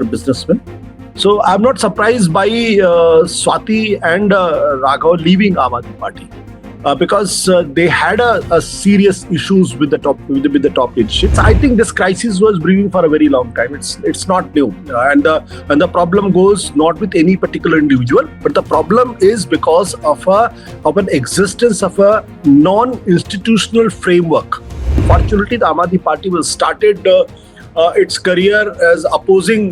businessmen. So I'm not surprised by Swati and Raghav leaving Aam Aadmi Party because they had a serious issues with the top leadership. I think this crisis was brewing for a very long time. It's not new, and the problem goes not with any particular individual, but the problem is because of an existence of a non-institutional framework. Fortunately, the Aam Aadmi Party was started its career as opposing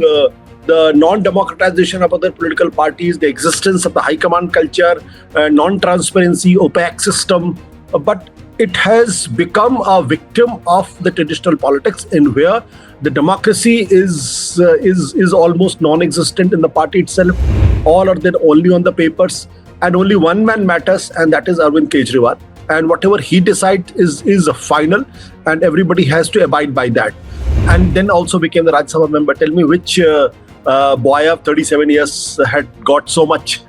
the non-democratization of other political parties, the existence of the high command culture, non-transparency, opaque system. But it has become a victim of the traditional politics in where the democracy is almost non-existent in the party itself. All are then only on the papers, and only one man matters, and that is Arvind Kejriwal. And whatever he decides is a final, and everybody has to abide by that. And then also became the Rajya Sabha member. Tell me which boy of 37 years had got so much.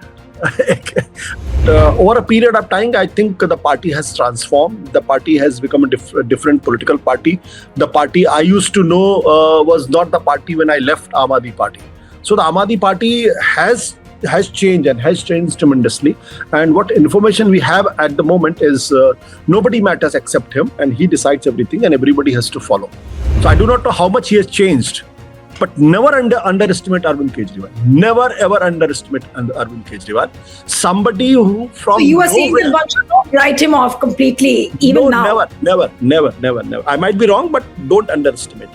Over a period of time, I think the party has transformed. The party has become a different political party. The party I used to know was not the party when I left Aam Aadmi Party. So the Aam Aadmi Party has changed and has changed tremendously. And what information we have at the moment is nobody matters except him, and he decides everything and everybody has to follow. So I do not know how much he has changed, but never underestimate Arvind Kejriwal. Never ever underestimate Arvind Kejriwal. Somebody who from... So you are saying that one should not write him off completely, even now? Never. I might be wrong, but don't underestimate.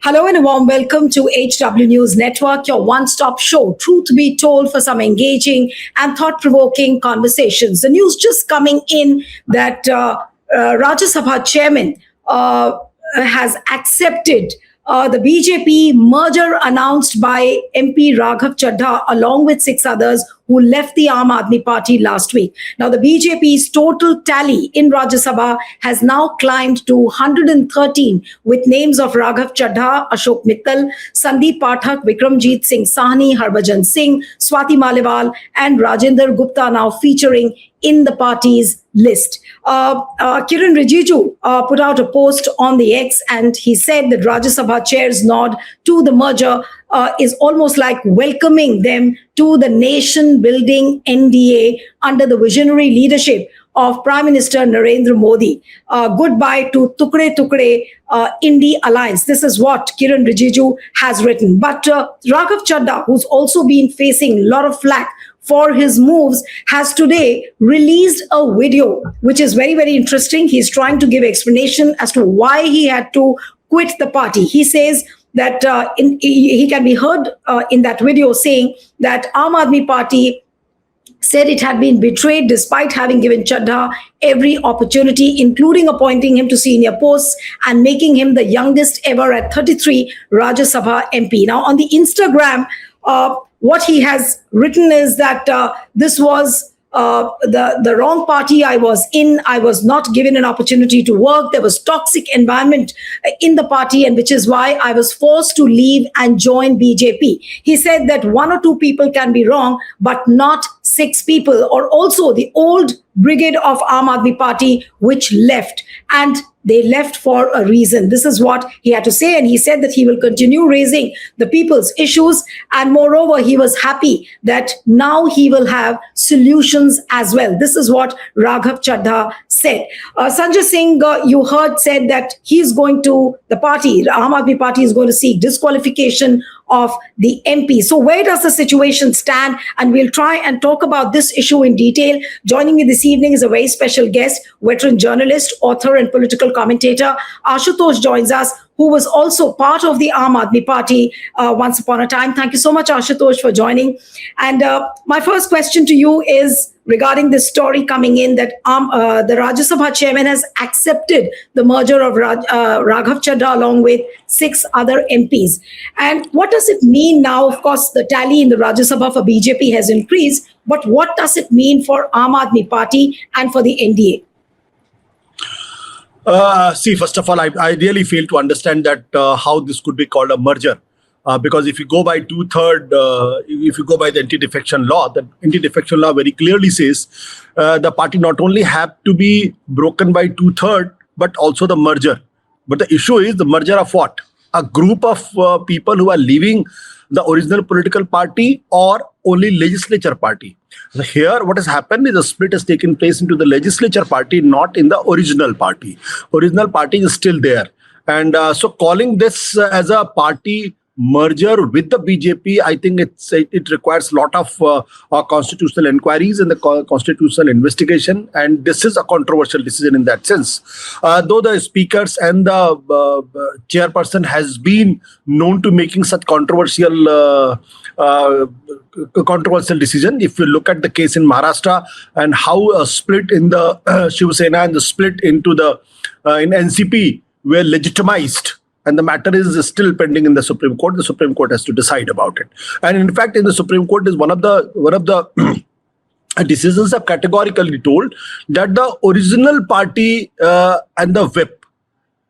Hello and a warm welcome to HW News Network, your one-stop show, truth be told, for some engaging and thought-provoking conversations. The news just coming in that Rajya Sabha chairman has accepted the BJP merger announced by MP Raghav Chadha along with 6 others who left the Aam Aadmi Party last week. Now, the BJP's total tally in Rajya Sabha has now climbed to 113 with names of Raghav Chadha, Ashok Mittal, Sandeep Pathak, Vikramjit Singh Sahni, Harbhajan Singh, Swati Maliwal, and Rajendra Gupta now featuring in the party's list. Kiran Rijiju put out a post on the X, and he said that Rajya Sabha chair's nod to the merger is almost like welcoming them to the nation-building NDA under the visionary leadership of Prime Minister Narendra Modi. Goodbye to Tukde Tukde Indie Alliance. This is what Kiran Rijiju has written. But Raghav Chadha, who's also been facing a lot of flack for his moves, has today released a video, which is very, very interesting. He's trying to give explanation as to why he had to quit the party. He says that he can be heard in that video saying that Aam Aadmi Party said it had been betrayed despite having given Chadha every opportunity, including appointing him to senior posts and making him the youngest ever at 33 Rajya Sabha MP. Now, on the Instagram, what he has written is that this was the wrong party I was in. I was not given an opportunity to work. There was toxic environment in the party, and which is why I was forced to leave and join BJP. He said that 1 or 2 people can be wrong, but not 6 people, or also the old brigade of Aam Aadmi Party, which left. And they left for a reason. This is what he had to say. And he said that he will continue raising the people's issues. And moreover, he was happy that now he will have solutions as well. This is what Raghav Chadha said. Sanjay Singh, you heard, said that he's going to, the party, the Aam Aadmi Party is going to seek disqualification of the MP. So where does the situation stand? And we'll try and talk about this issue in detail. Joining me this evening is a very special guest, veteran journalist, author, and political commentator. Ashutosh joins us, who was also part of the Aam Aadmi Party once upon a time. Thank you so much, Ashutosh, for joining. And my first question to you is regarding this story coming in that the Rajya Sabha chairman has accepted the merger of Raghav Chadha along with 6 other MPs. And what does it mean now? Of course, the tally in the Rajya Sabha for BJP has increased, but what does it mean for Aam Aadmi Party and for the NDA? See, first of all, I really fail to understand that how this could be called a merger. Because if you go by if you go by the anti-defection law, the anti-defection law very clearly says the party not only have to be broken by 2/3, but also the merger. But the issue is the merger of what? A group of people who are leaving the original political party or only legislature party. So here, what has happened is a split has taken place into the legislature party, not in the original party. Original party is still there. And so calling this as a party merger with the BJP, I think it requires a lot of constitutional inquiries and the constitutional investigation, and this is a controversial decision in that sense. Though the speakers and the chairperson has been known to making such controversial decision. If you look at the case in Maharashtra and how a split in the Shiv Sena and the split into the in NCP were legitimized. And the matter is still pending in the Supreme Court. The Supreme Court has to decide about it. And in fact, in the Supreme Court is one of the decisions have categorically told that the original party and the whip,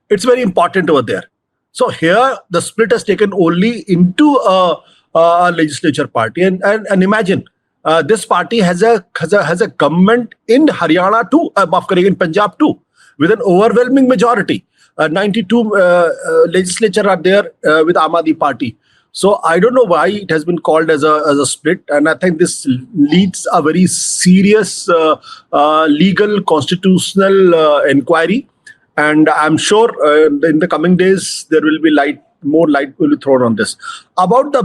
it's very important over there. So here the split has taken only into a legislature party. And imagine this party has a government in Haryana too, in Punjab too, with an overwhelming majority. 92 legislature are there with Aam Aadmi Party. So I don't know why it has been called as a split, and I think this leads a very serious legal constitutional inquiry. And I'm sure in the coming days there will be more light will be thrown on this. About the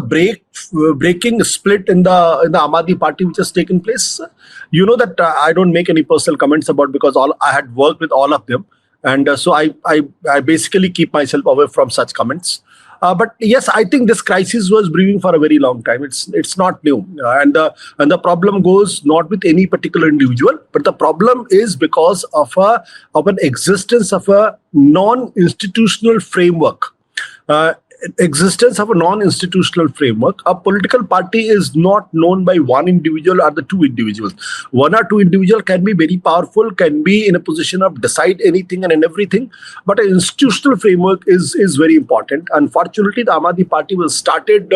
breaking split in the Aam Aadmi Party which has taken place, you know that I don't make any personal comments about, because I had worked with all of them. And so I basically keep myself away from such comments. But yes, I think this crisis was brewing for a very long time. It's not new, and the problem goes not with any particular individual, but the problem is because of an existence of a non-institutional framework. Existence of a non-institutional framework. A political party is not known by one individual or the two individuals. One or two individuals can be very powerful, can be in a position of decide anything and everything, but an institutional framework is very important. Unfortunately, the Aam Aadmi Party was started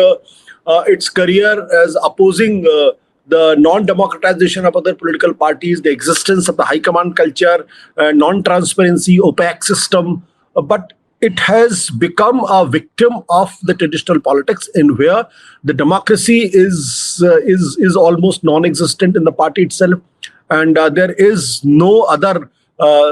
its career as opposing the non-democratization of other political parties, the existence of the high command culture, non-transparency, opaque system, but it has become a victim of the traditional politics, in where the democracy is almost non-existent in the party itself, and there is no other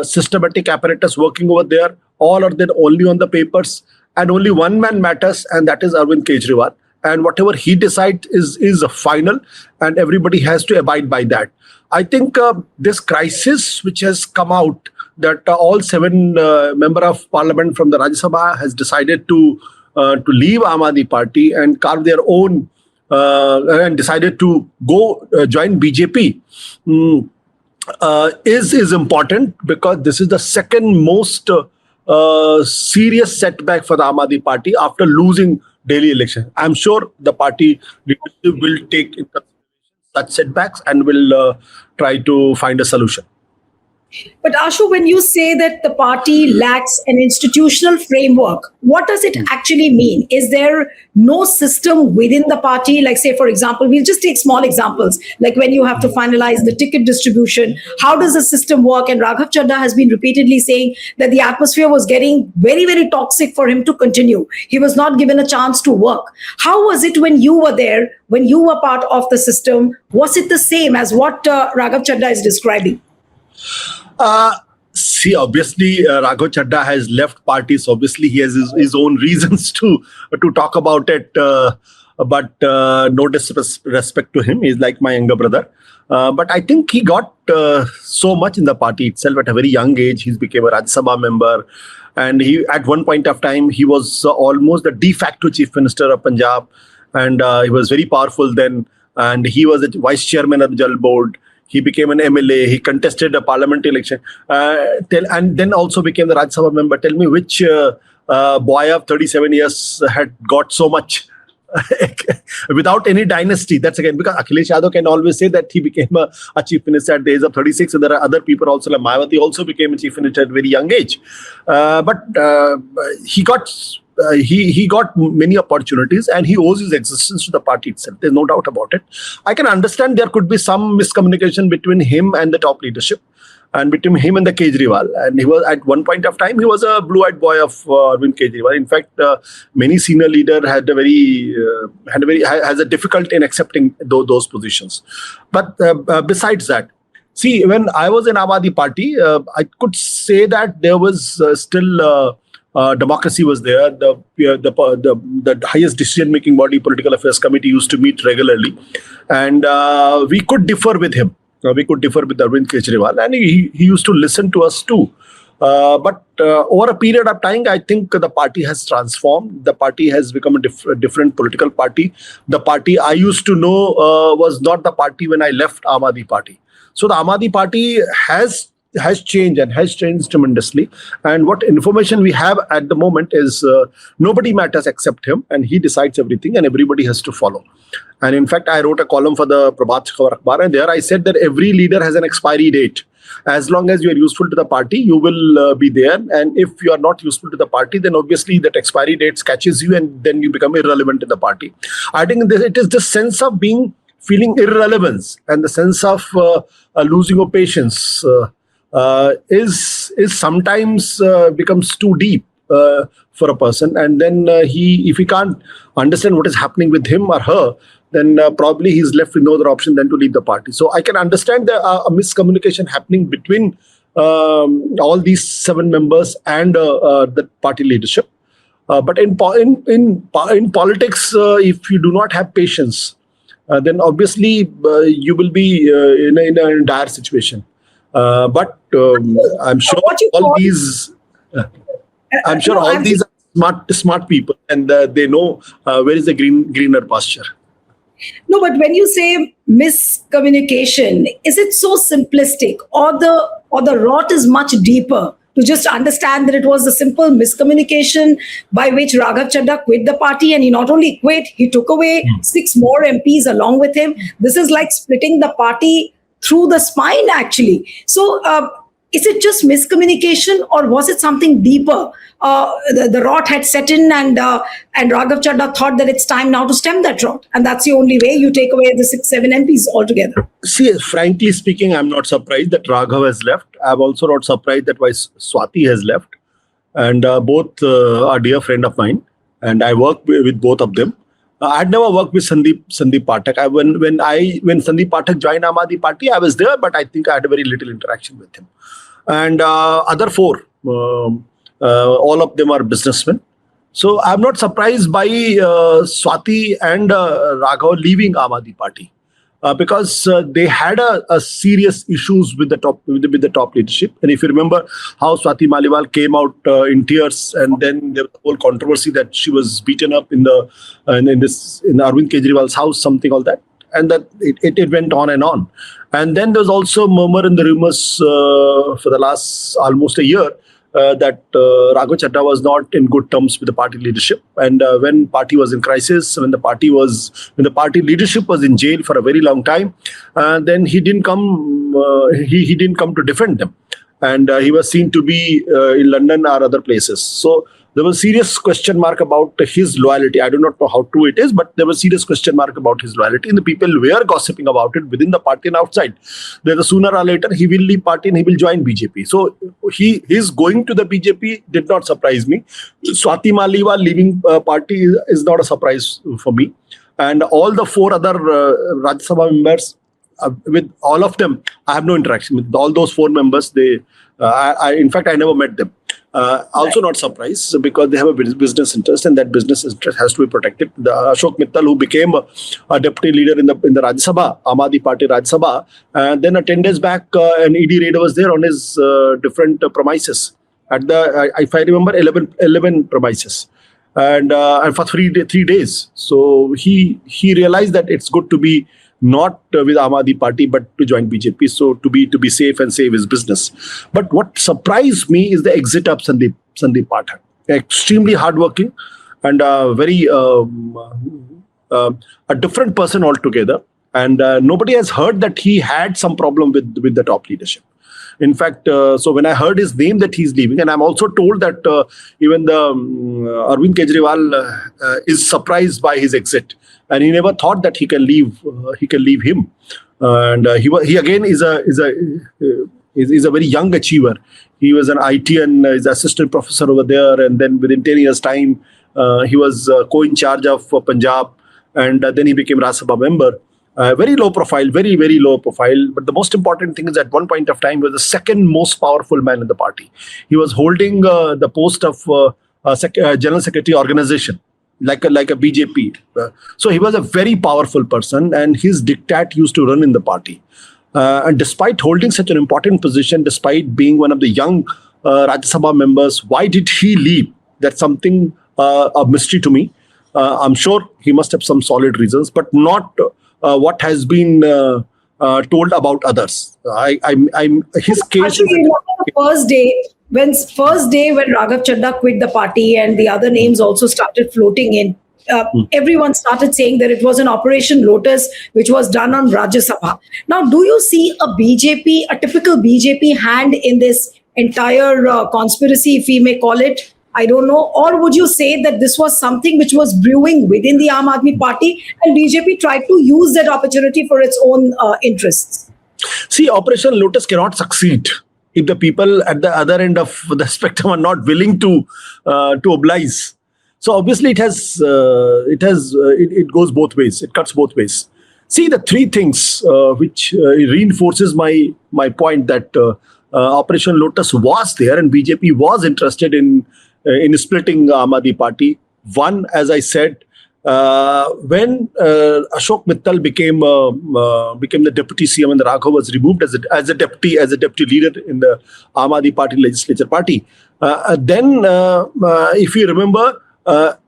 systematic apparatus working over there. All are there only on the papers, and only one man matters, and that is Arvind Kejriwal. And whatever he decides is final, and everybody has to abide by that. I think this crisis which has come out, that all 7 member of parliament from the Rajya Sabha has decided to leave Aam Aadmi Party and carve their own and decided to go join BJP is important, because this is the second most serious setback for the Aam Aadmi Party after losing Delhi election. I'm sure the party will take into consideration such setbacks and will try to find a solution. But Ashu, when you say that the party lacks an institutional framework, what does it actually mean? Is there no system within the party? Like, say, for example, we'll just take small examples, like when you have to finalize the ticket distribution. How does the system work? And Raghav Chadha has been repeatedly saying that the atmosphere was getting very, very toxic for him to continue. He was not given a chance to work. How was it when you were there, when you were part of the system? Was it the same as what Raghav Chadha is describing? See, obviously, Raghav Chadha has left parties. Obviously, he has his own reasons to talk about it. But no disrespect to him. He's like my younger brother. But I think he got so much in the party itself at a very young age. He became a Rajya Sabha member. And he, at one point of time, he was almost the de facto chief minister of Punjab. And he was very powerful then. And he was the vice chairman of the Jal board. He became an MLA. He contested a parliament election. And then also became the Rajya Sabha member. Tell me which boy of 37 years had got so much without any dynasty. That's again because Akhilesh Yadav can always say that he became a chief minister at the age of 36. And there are other people also, like Mayawati also became a chief minister at a very young age. But he got many opportunities and he owes his existence to the party itself. There's no doubt about it. I can understand there could be some miscommunication between him and the top leadership, and between him and the Kejriwal. And he was at one point of time, he was a blue-eyed boy of Arvind Kejriwal. In fact, many senior leader has a difficulty in accepting those positions. But besides that, see, when I was in Aam Aadmi Party, I could say that there was still democracy was there. The highest decision-making body, Political Affairs Committee, used to meet regularly, and we could differ with him. We could differ with Arvind Kejriwal, and he used to listen to us too. But over a period of time, I think the party has transformed. The party has become a different political party. The party I used to know was not the party when I left Aam Aadmi Party. So the Aam Aadmi Party has changed and has changed tremendously. And what information we have at the moment is nobody matters except him, and he decides everything and everybody has to follow. And in fact, I wrote a column for the Prabhat Khabar Akhbar, and there I said that every leader has an expiry date. As long as you are useful to the party, you will be there. And if you are not useful to the party, then obviously that expiry date catches you and then you become irrelevant in the party. I think it is the sense of feeling irrelevance and the sense of losing your patience is sometimes becomes too deep for a person. And then if he can't understand what is happening with him or her, then probably he's left with no other option than to leave the party. So I can understand a miscommunication happening between all these 7 members and the party leadership. But in politics, if you do not have patience, then obviously you will be in a dire situation. But I'm sure all these are smart people, and they know where is the greener pasture. No, but when you say miscommunication, is it so simplistic, or the rot is much deeper to just understand that it was a simple miscommunication by which Raghav Chadha quit the party, and he not only quit, he took away 6 more MPs along with him. This is like splitting the party through the spine, actually. So is it just miscommunication, or was it something deeper? The rot had set in, and Raghav Chadha thought that it's time now to stem that rot. And that's the only way you take away the 6-7 MPs altogether. See, frankly speaking, I'm not surprised that Raghav has left. I'm also not surprised that why Swati has left. And both are dear friend of mine. And I work with both of them. I'd never worked with Sandeep Pathak. When Sandeep Pathak joined Aam Aadmi Party, I was there, but I think I had a very little interaction with him. And other 4, all of them are businessmen. So I'm not surprised by Swati and Raghav leaving Aam Aadmi Party because they had a serious issues with the top leadership. And if you remember how Swati Maliwal came out in tears, and then there was a whole controversy that she was beaten up in Arvind Kejriwal's house, something like that. And that it went on and on. And then there's also murmur in the rumors for the last almost a year that Raghav Chadha was not in good terms with the party leadership. And when party was in crisis, when the party leadership was in jail for a very long time, then he didn't come. He didn't come to defend them, and he was seen to be in London or other places. So there was serious question mark about his loyalty. I do not know how true it is, but there was serious question mark about his loyalty, and the people were gossiping about it within the party and outside. That sooner or later he will leave party and he will join BJP. So his going to the BJP did not surprise me. Swati Maliwal leaving party is not a surprise for me. And all the 4 other Rajya Sabha members, with all of them, I have no interaction with all those 4 members. In fact, I never met them. Also not surprised because they have a business interest, and that business interest has to be protected. The Ashok Mittal, who became a deputy leader in the Rajya Sabha, Aam Aadmi Party Rajya Sabha, and then 10 days back, an ED raid was there on his different premises at the, if I remember, 11 premises, and for 3 days. So he realized that it's good to be not with Aam Aadmi Party, but to join BJP. So to be safe and save his business. But what surprised me is the exit of Sandeep Pathak. Extremely hardworking and very a different person altogether. And nobody has heard that he had some problem with the top leadership. In fact, so when I heard his name that he's leaving, and I'm also told that even the Arvind Kejriwal is surprised by his exit, and he never thought that he can leave. He can leave him, and he again is a very young achiever. He was an IT and is assistant professor over there, and then within 10 years' time, he was co-in charge of Punjab, and then he became Rajya Sabha member. Very low profile, very, very low profile. But the most important thing is at one point of time, he was the second most powerful man in the party. He was holding the post of General Secretary organization, like a BJP. So he was a very powerful person, and his diktat used to run in the party. And despite holding such an important position, despite being one of the young Rajya Sabha members, why did he leave? That's something a mystery to me. I'm sure he must have some solid reasons, but not what has been told about others. His case. Actually, the first day when Raghav Chadha quit the party and the other names also started floating in, everyone started saying that it was an Operation Lotus which was done on Rajya Sabha. Now, do you see a typical BJP hand in this entire conspiracy, if we may call it? I don't know. Or would you say that this was something which was brewing within the Aam Aadmi Party and BJP tried to use that opportunity for its own interests? See, Operation Lotus cannot succeed if the people at the other end of the spectrum are not willing to oblige. So obviously it goes both ways. It cuts both ways. See, the three things which reinforces my point that Operation Lotus was there and BJP was interested in splitting Aam Aadmi Party. One, as I said, when Ashok Mittal became the deputy CM and the Raghav was removed as a deputy leader in the Aam Aadmi Party legislature party, then if you remember,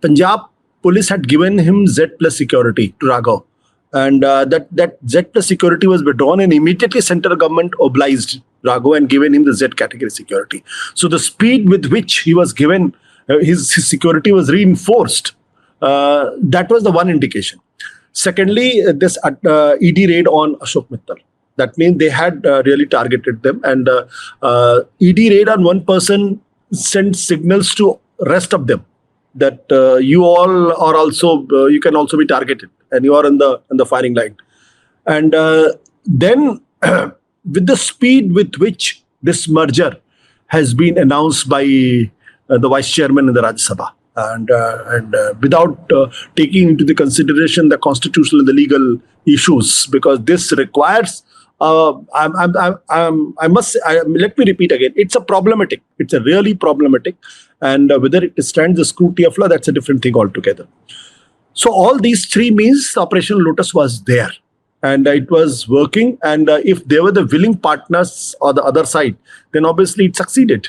Punjab police had given him Z plus security to Raghav, and that Z plus security was withdrawn, and immediately central government obliged Raghav and given him the Z category security. So the speed with which he was given his security was reinforced. That was the one indication. Secondly, this ED raid on Ashok Mittal. That means they had really targeted them, and ED raid on one person sent signals to rest of them that you all are also you can also be targeted, and you are in the firing line. And then with the speed with which this merger has been announced by the vice chairman in the Rajya Sabha, and without taking into the consideration the constitutional and the legal issues, because this requires I must say, let me repeat again, it's a really problematic, and whether it stands the scrutiny of law, that's a different thing altogether. So all these three means Operation Lotus was there, and it was working, and if they were the willing partners or the other side, then obviously it succeeded.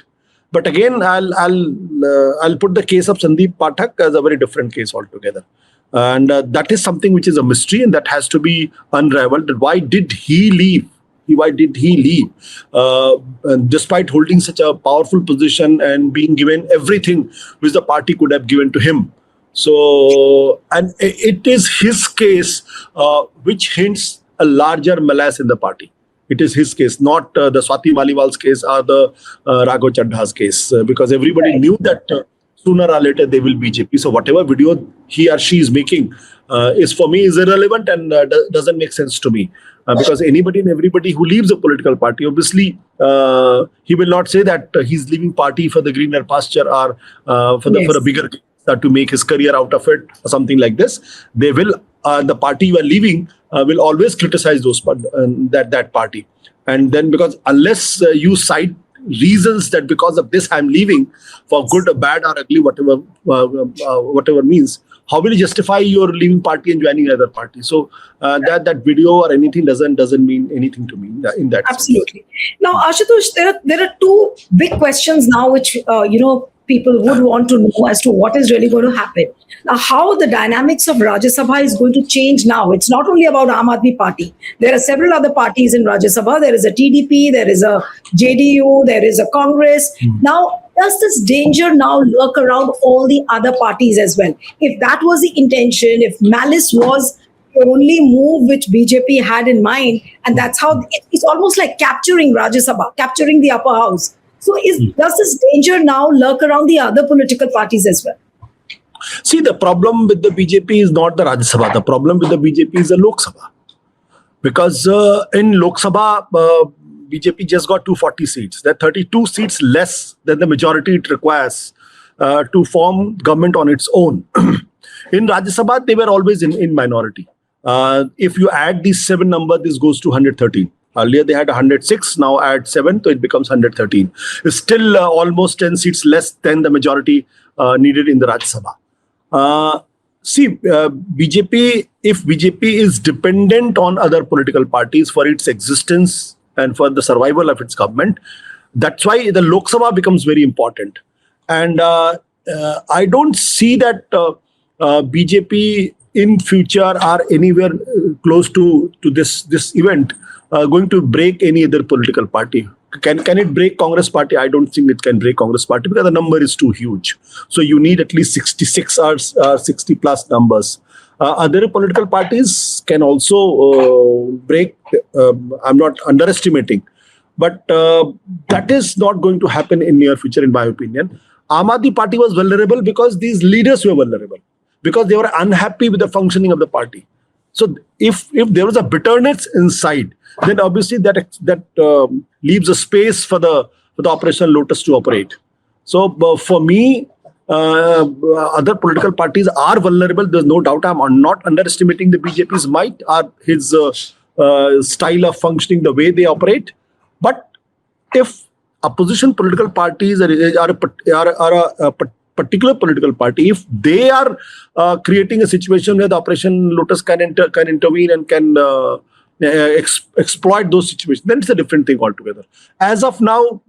But again, I'll put the case of Sandeep Pathak as a very different case altogether. And that is something which is a mystery, and that has to be unraveled. Why did he leave? Despite holding such a powerful position and being given everything which the party could have given to him. So, and it is his case which hints a larger malaise in the party. It is his case, not the Swati Maliwal's case or the Raghav Chadha's case, because everybody knew that sooner or later they will BJP. So whatever video he or she is making is for me is irrelevant and doesn't make sense to me, because anybody and everybody who leaves a political party, obviously he will not say that he's leaving party for the greener pasture or for a bigger to make his career out of it or something like this. They will the party you are leaving will always criticize those that party, and then because unless you side reasons that because of this I'm leaving for good or bad or ugly, whatever means, how will you justify your leaving party and joining another party? So that video or anything doesn't mean anything to me in that Absolutely. sense. Now, Ashutosh, there are two big questions now which people would want to know as to what is really going to happen. Now, how the dynamics of Rajya Sabha is going to change now. It's not only about Aam Aadmi Party. There are several other parties in Rajya Sabha. There is a TDP, there is a JDU, there is a Congress. Now, does this danger now lurk around all the other parties as well? If that was the intention, if malice was the only move which BJP had in mind, and that's how it's almost like capturing Rajya Sabha, capturing the upper house. So does this danger now lurk around the other political parties as well? See, the problem with the BJP is not the Rajya Sabha. The problem with the BJP is the Lok Sabha. Because in Lok Sabha, BJP just got 240 seats. There are 32 seats less than the majority it requires to form government on its own. In Rajya Sabha, they were always in minority. If you add these 7 numbers, this goes to 113. Earlier they had 106, now add 7, so it becomes 113. It's still almost 10 seats less than the majority needed in the Rajya Sabha. BJP, if BJP is dependent on other political parties for its existence and for the survival of its government, that's why the Lok Sabha becomes very important. And I don't see that BJP in future are anywhere close to this event going to break any other political party. Can it break Congress party? I don't think it can break Congress party because the number is too huge. So you need at least 66 or 60 plus numbers. Other political parties can also break. I'm not underestimating, but that is not going to happen in near future, in my opinion. Aam Aadmi Party was vulnerable because these leaders were vulnerable, because they were unhappy with the functioning of the party. So if there was a bitterness inside, then obviously that leaves a space for the Operation Lotus to operate. So for me, other political parties are vulnerable. There's no doubt. I'm not underestimating the BJP's might or his style of functioning, the way they operate. But if opposition political parties are a particular political party, if they are creating a situation where the Operation Lotus can intervene and can exploit those situations, then it's a different thing altogether. As of now,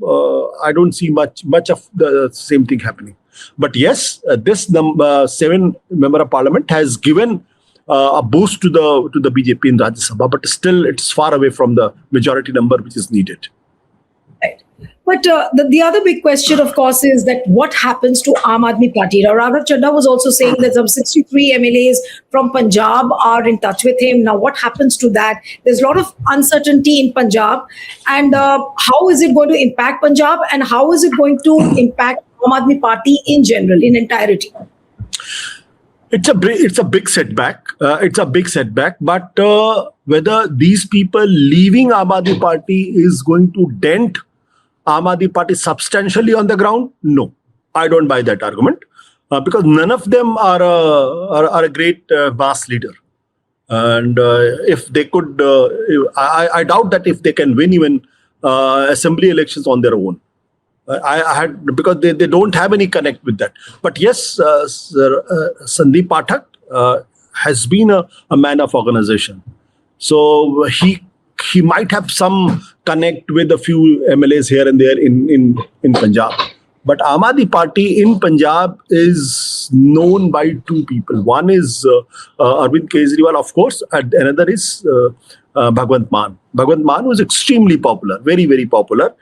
I don't see much of the same thing happening. But yes, this 7 member of parliament has given a boost to the BJP in Rajya Sabha, but still it's far away from the majority number which is needed. Right. But the other big question, of course, is that what happens to Aam Aadmi Party? Now, Raghav Chadha was also saying that some 63 MLAs from Punjab are in touch with him. Now, what happens to that? There's a lot of uncertainty in Punjab. And how is it going to impact Punjab? And how is it going to impact Aam Aadmi Party in general, in entirety? It's a big setback. It's a big setback. But whether these people leaving Aam Aadmi Party is going to dent Aam Aadmi Party substantially on the ground, no, I don't buy that argument because none of them are a great mass leader, and if they could, I doubt that if they can win even assembly elections on their own. Because they don't have any connect with that. But yes, Sandeep Pathak has been a man of organization, so he might have some connect with a few MLAs here and there in Punjab. But Aam Aadmi Party in Punjab is known by 2 people. One is Arvind Kejriwal, of course, and another is Bhagwant Mann. Bhagwant Mann was extremely popular, very, very popular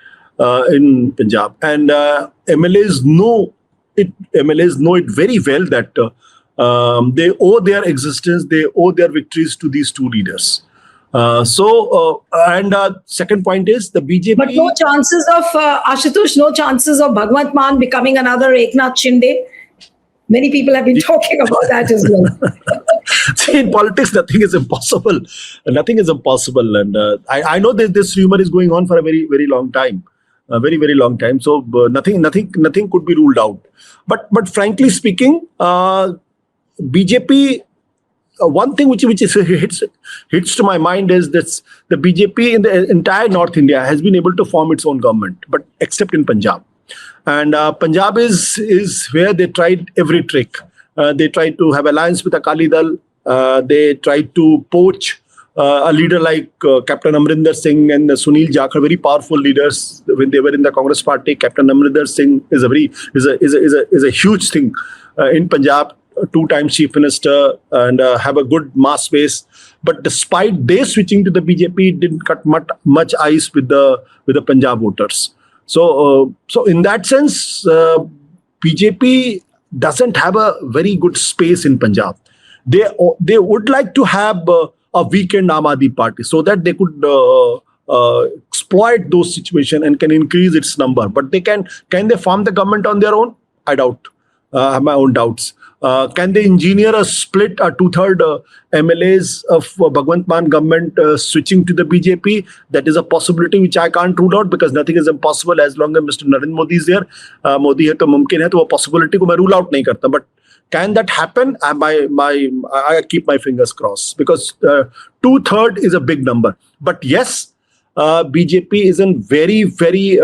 in Punjab. And MLAs know it very well that they owe their existence, they owe their victories to these 2 leaders. Second point is the BJP. But no chances of Ashutosh, no chances of Bhagwant Mann becoming another Eknath Shinde. Many people have been talking about that as well. See, in politics, nothing is impossible. Nothing is impossible, and I know that this rumor is going on for a very, very long time, very, very long time. So nothing could be ruled out. But frankly speaking, BJP one thing which hits to my mind is this: the BJP in the entire North India has been able to form its own government, but except in Punjab. And Punjab is where they tried every trick. They tried to have alliance with Akali Dal. They tried to poach a leader like Captain Amrinder Singh and Sunil Jakhar, very powerful leaders when they were in the Congress party. Captain Amrinder Singh is a huge thing in Punjab, two-time chief minister, and have a good mass base. But despite they switching to the BJP, it didn't cut much ice with the Punjab voters. So in that sense, BJP doesn't have a very good space in Punjab. They would like to have a weakened Aam Aadmi Party so that they could exploit those situations and can increase its number. But can they form the government on their own? I doubt. I have my own doubts. Can they engineer a split, a two-third MLAs of Bhagwant Mann government switching to the BJP? That is a possibility which I can't rule out, because nothing is impossible as long as Mr. Narendra Modi is there. Modi hai to mumkin hai, to wo possibility ko main rule out nahi karta. But can that happen? I keep my fingers crossed, because two-third is a big number. But yes, BJP is a very, very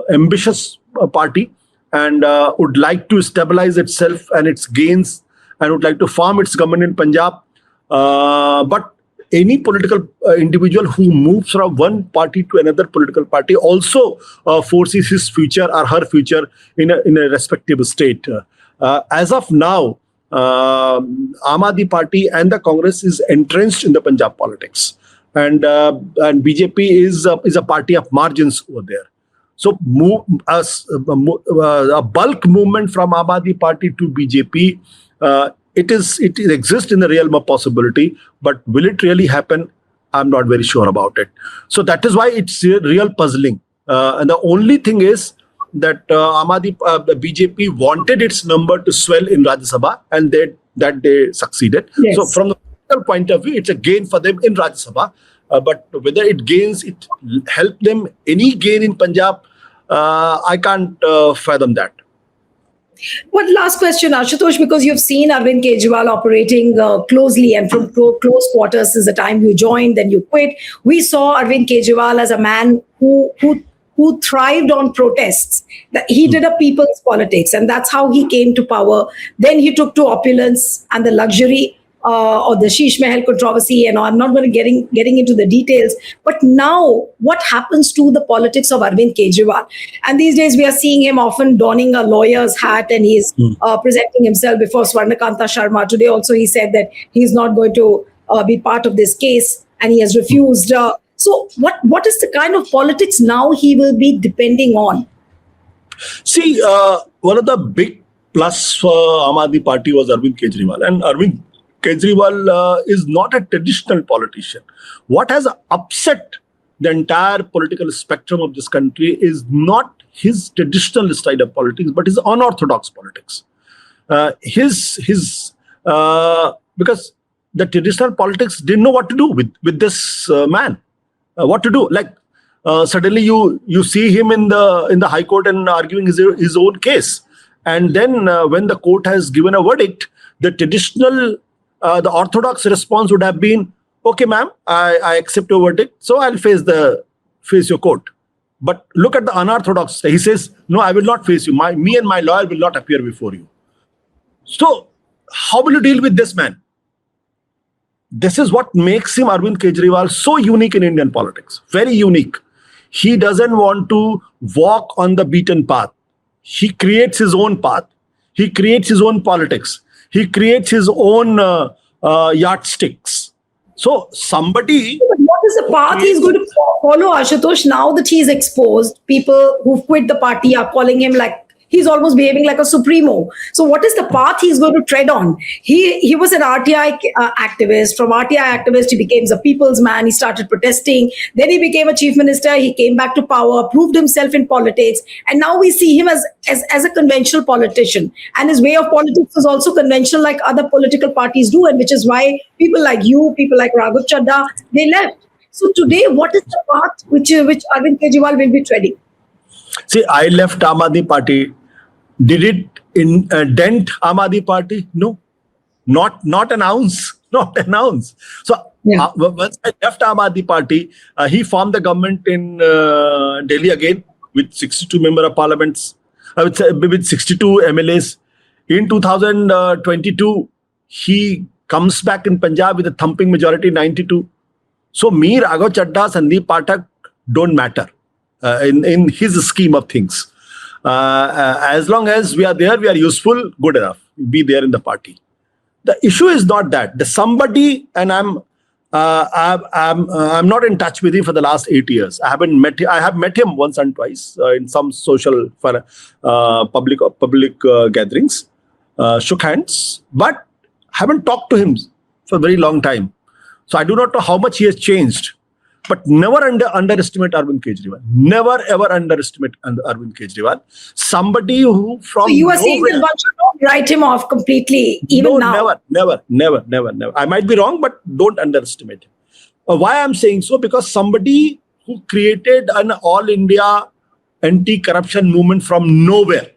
ambitious party, and would like to stabilize itself and its gains, and would like to form its government in Punjab. But any political individual who moves from one party to another political party also foresees his future or her future in a respective state. As of now, Aam Aadmi Party and the Congress is entrenched in the Punjab politics, and BJP is a party of margins over there. So a bulk movement from Aam Aadmi Party to BJP, it exists in the realm of possibility, but will it really happen? I'm not very sure about it. So that is why it's real puzzling. And the only thing is that the BJP wanted its number to swell in Rajya Sabha, and they succeeded. Yes. So from the political point of view, it's a gain for them in Rajya Sabha. But whether it help them any gain in Punjab, I can't fathom that. One last question, Ashutosh, because you've seen Arvind Kejriwal operating closely and from close quarters since the time you joined, then you quit. We saw Arvind Kejriwal as a man who thrived on protests. He did a people's politics, and that's how he came to power. Then he took to opulence and the luxury, or the Sheesh Mahal controversy, and I'm not going to getting into the details. But now, what happens to the politics of Arvind Kejriwal? And these days, we are seeing him often donning a lawyer's hat, and he's presenting himself before Swarnakanta Sharma. Today, also, he said that he's not going to be part of this case, and he has refused. So, what is the kind of politics now he will be depending on? See, one of the big plus for Aam Aadmi Party was Arvind Kejriwal, and Arvind Kejriwal is not a traditional politician. What has upset the entire political spectrum of this country is not his traditional style of politics, but his unorthodox politics. Because the traditional politics didn't know what to do with this man. What to do? Like suddenly you see him in the High Court and arguing his own case, and then when the court has given a verdict, the traditional the orthodox response would have been, okay, ma'am, I accept your verdict, so I'll face your court. But look at the unorthodox. He says, no, I will not face you. Me and my lawyer will not appear before you. So how will you deal with this man? This is what makes him, Arvind Kejriwal, so unique in Indian politics. Very unique. He doesn't want to walk on the beaten path. He creates his own path. He creates his own politics. He creates his own yardsticks. So somebody... But what is the path he's going to follow, Ashutosh? Now that he's exposed, people who've quit the party are calling him like, he's almost behaving like a supremo. So what is the path he's going to tread on? He was an RTI activist. From RTI activist, he became a people's man. He started protesting. Then he became a chief minister. He came back to power, proved himself in politics. And now we see him as a conventional politician. And his way of politics is also conventional like other political parties do. And which is why people like you, people like Raghav Chadha, they left. So today, what is the path which Arvind Kejriwal will be treading? See, I left Aam Aadmi Party. Did it dent Aam Aadmi Party? No, not an ounce. not announce. So once I left Aam Aadmi Party, he formed the government in Delhi again with 62 member of parliaments, I would say with 62 MLAs. In 2022, he comes back in Punjab with a thumping majority, 92. So me, Raghav Chadha, Sandeep Pathak don't matter in his scheme of things. As long as we are there, we are useful, good enough. Be there in the party. The issue is not that. The somebody, and I'm not in touch with him for the last 8 years. I have met him once and twice in some social public gatherings. Shook hands, but haven't talked to him for a very long time. So I do not know how much he has changed. But never underestimate Arvind Kejriwal. Never ever underestimate Arvind Kejriwal. Somebody who from so you are saying that one should not write him off completely, even now. Never. I might be wrong, but don't underestimate him. Why I'm saying so? Because somebody who created an all India anti-corruption movement from nowhere.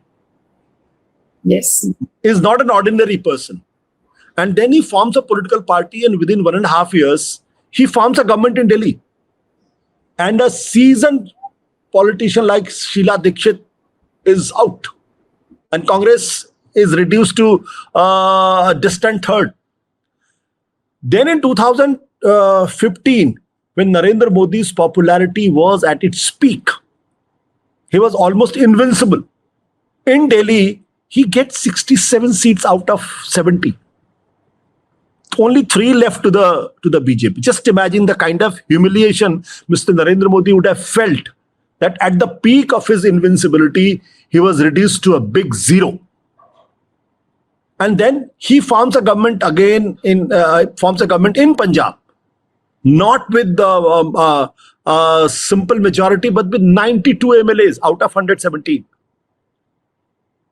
Yes. Is not an ordinary person. And then he forms a political party, and within 1.5 years, he forms a government in Delhi. And a seasoned politician like Sheila Dikshit is out. And Congress is reduced to a distant third. Then in 2015, when Narendra Modi's popularity was at its peak, he was almost invincible. In Delhi, he gets 67 seats out of 70. Only 3 left to the BJP. Just imagine the kind of humiliation Mr. Narendra Modi would have felt that at the peak of his invincibility, he was reduced to a big zero. And then he forms a government again in Punjab, not with the simple majority, but with 92 MLAs out of 117.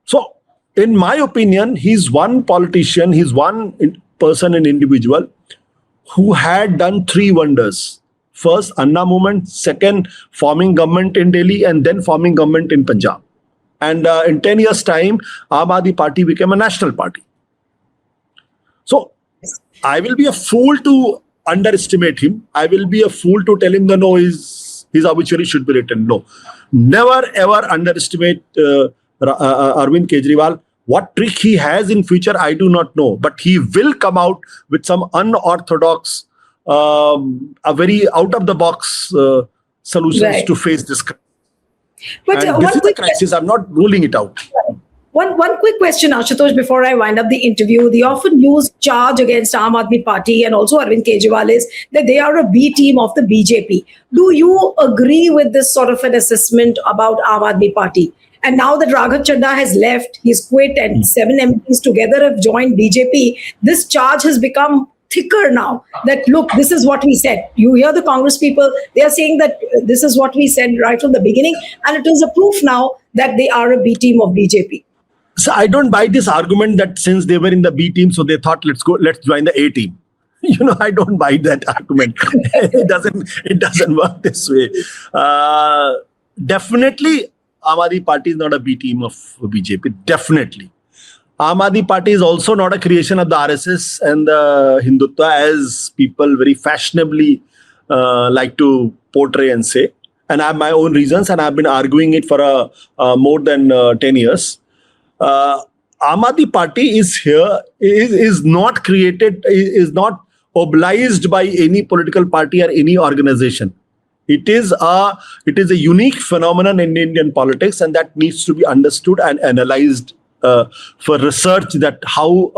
So, in my opinion, he's one politician, he's one person and individual who had done 3 wonders. First, Anna movement. Second, forming government in Delhi, and then forming government in Punjab. And in 10 years' time, Aam Aadmi Party became a national party. So, I will be a fool to underestimate him. I will be a fool to tell him that no, his obituary should be written. No. Never ever underestimate Arvind Kejriwal. What trick he has in future, I do not know. But he will come out with some unorthodox, a very out-of-the-box solutions to face this crisis. But this is a crisis. I'm not ruling it out. One quick question, Ashutosh, before I wind up the interview. The often used charge against Aam Aadmi Party and also Arvind Kejriwal is that they are a B team of the BJP. Do you agree with this sort of an assessment about Aam Aadmi Party? And now that Raghav Chadha has left, he's quit, and 7 MPs together have joined BJP, this charge has become thicker now. That, look, this is what we said. You hear the Congress people, they are saying that this is what we said right from the beginning, and it is a proof now that they are a B team of BJP. So I don't buy this argument that since they were in the B team, so they thought, let's join the A team. I don't buy that argument. It doesn't work this way. Definitely, Aam Aadmi Party is not a B team of BJP. Definitely. Aam Aadmi Party is also not a creation of the RSS and the Hindutva, as people very fashionably like to portray and say. And I have my own reasons, and I've been arguing it for more than 10 years. Aam Aadmi Party is not created, is not obliged by any political party or any organization. It is a unique phenomenon in Indian politics, and that needs to be understood and analyzed for research, that how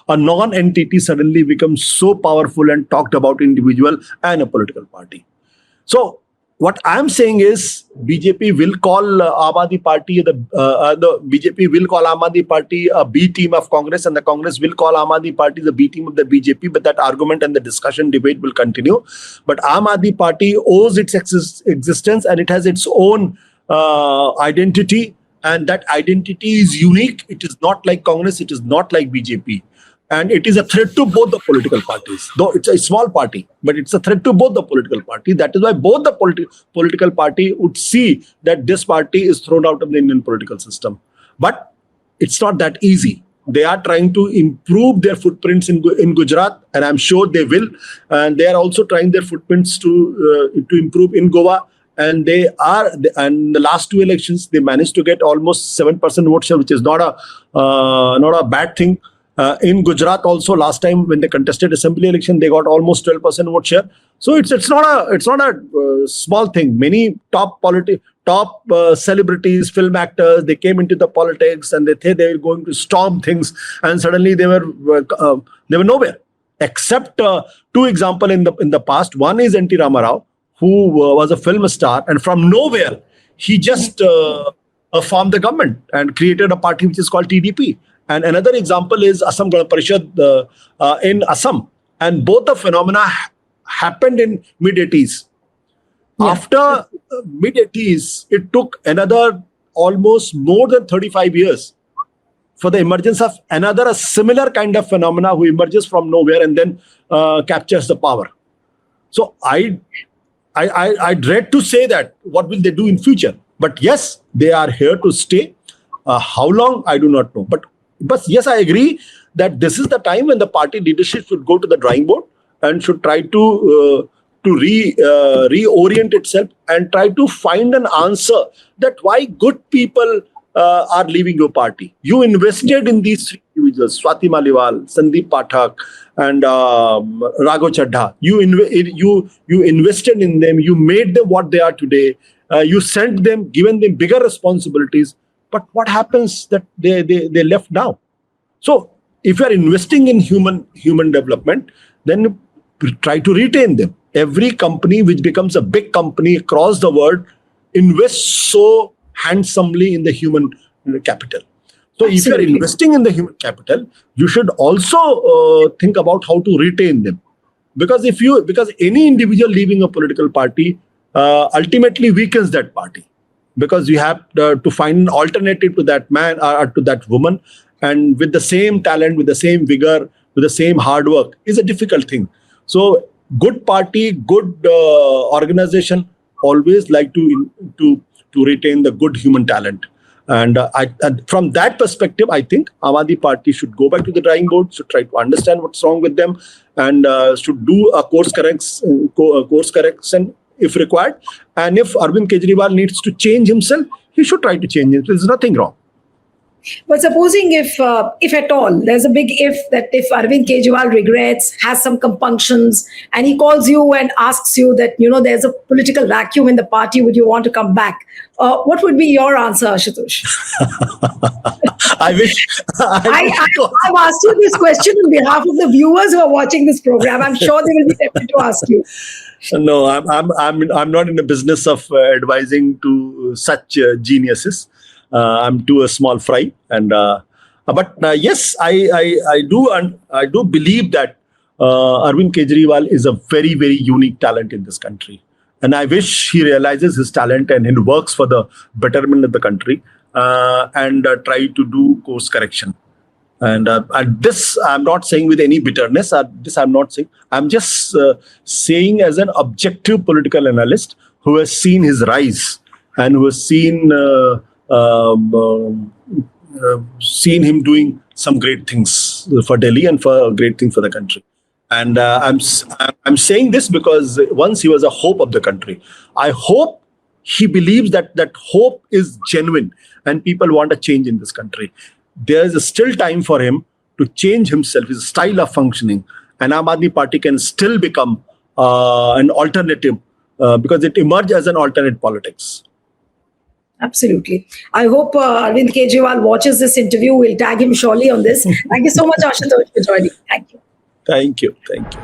a non-entity suddenly becomes so powerful and talked about individual and a political party. So what I'm saying is BJP will call Aam Aadmi Party, the BJP will call Aam Aadmi Party a B team of Congress, and the Congress will call Aam Aadmi Party the B team of the BJP. But that argument and the discussion debate will continue. But Aam Aadmi Party owes its existence, and it has its own identity, and that identity is unique. It is not like Congress. It is not like BJP. And it is a threat to both the political parties. Though it's a small party, but it's a threat to both the political party. That is why both the political party would see that this party is thrown out of the Indian political system. But it's not that easy. They are trying to improve their footprints in Gujarat, and I'm sure they will. And they are also trying their footprints to improve in Goa. And and the last two elections, they managed to get almost 7% vote share, which is not a bad thing. In Gujarat also, last time when they contested assembly election, they got almost 12% vote share. So it's not a small thing. Many top celebrities, film actors, they came into the politics and they thought they were going to storm things, and suddenly they were nowhere. Except two examples in the past. One is N.T. Ramarao, who was a film star, and from nowhere he just formed the government and created a party which is called TDP. And another example is Assam Gana Parishad in Assam, and both the phenomena happened in mid-80s. Yeah. After mid-80s, it took another almost more than 35 years for the emergence of a similar kind of phenomena who emerges from nowhere and then captures the power. So I dread to say that what will they do in future? But yes, they are here to stay. How long, I do not know. But yes, I agree that this is the time when the party leadership should go to the drawing board and should try to reorient itself and try to find an answer that why good people are leaving your party. You invested in these three individuals, Swati Maliwal, Sandeep Pathak, and Raghav Chadha. You invested in them. You made them what they are today. You sent them, given them bigger responsibilities. But what happens that they left now? So if you are investing in human development, then try to retain them. Every company which becomes a big company across the world invests so handsomely in the human capital. So Absolutely. If you are investing in the human capital, you should also think about how to retain them. Because any individual leaving a political party ultimately weakens that party. Because you have to find an alternative to that man or to that woman, and with the same talent, with the same vigor, with the same hard work is a difficult thing. So good party, good organization always like to retain the good human talent. And from that perspective, I think Aam Aadmi Party should go back to the drawing board, should try to understand what's wrong with them, and should do a course correction if required. And if Arvind Kejriwal needs to change himself, he should try to change it. There's nothing wrong. But supposing if at all, there's a big if, that if Arvind Kejriwal regrets, has some compunctions, and he calls you and asks you that, there's a political vacuum in the party, would you want to come back? What would be your answer, Ashutosh? I wish. I've asked you this question on behalf of the viewers who are watching this program. I'm sure they will be tempted to ask you. No, I'm not in the business of advising to such geniuses. I'm too a small fry, but yes, I do believe that Arvind Kejriwal is a very, very unique talent in this country, and I wish he realizes his talent and he works for the betterment of the country and try to do course correction. And this I'm not saying with any bitterness. This I'm not saying. I'm just saying as an objective political analyst who has seen his rise and who has seen him doing some great things for Delhi and for a great thing for the country. And I'm saying this because once he was a hope of the country. I hope he believes that hope is genuine and people want a change in this country. There is still time for him to change himself, his style of functioning, and Aam Aadmi Party can still become an alternative because it emerged as an alternate politics. Absolutely. I hope Arvind Kejriwal watches this interview. We'll tag him surely on this. Thank you so much, Ashutosh, for joining. Thank you. Thank you.